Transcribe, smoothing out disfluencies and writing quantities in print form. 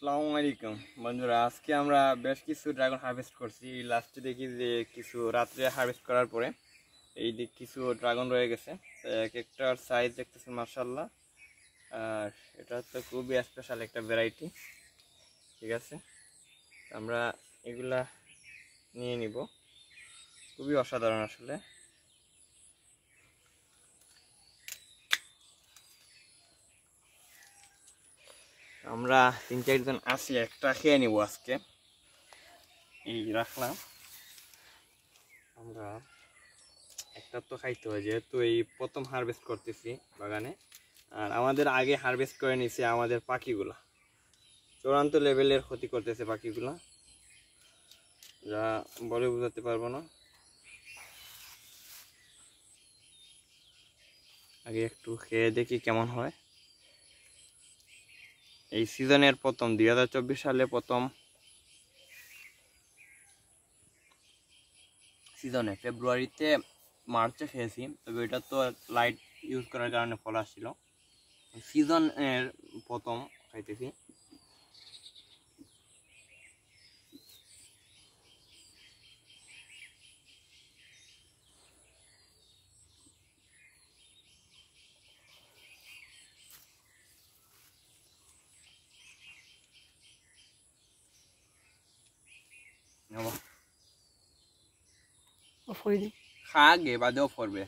আসসালামু আলাইকুম বন্ধুরা, আজকে আমরা বেশ কিছু ড্রাগন হারভেস্ট করছি। লাস্টে দেখি যে কিছু রাত্রে হারভেস্ট করার পরে এই দিক কিছু ড্রাগন রয়ে গেছে। এক একটার সাইজ দেখতেছেন মাশাআল্লাহ। আর এটা হচ্ছে খুবই স্পেশাল একটা ভ্যারাইটি। ঠিক আছে, আমরা এগুলা নিয়ে নিব। খুবই অসাধারণ আসলে। আমরা 3-4 জন আছি, একটা খেয়ে নিব আজকে। এই রাখলাম, আমরা একটা তো খাইতে হয় যেহেতু এই প্রথম হারভেস্ট করতেছি বাগানে। আর আমাদের আগে হারভেস্ট করে নিছে আমাদের পাখিগুলা, চূড়ান্ত লেভেলের ক্ষতি করতেছে পাখিগুলা, যা বলে বোঝাতে পারবো না। আগে একটু খেয়ে দেখি কেমন হয়। এই সিজনের প্রথম 2024 সালে প্রথম সিজনে ফেব্রুয়ারিতে মার্চে খেয়েছি, তবে এটা তো লাইট ইউজ করার কারণে ফল আসছিল। সিজনের প্রথম খাইতেছি। খা গে বাদেও পড়বে।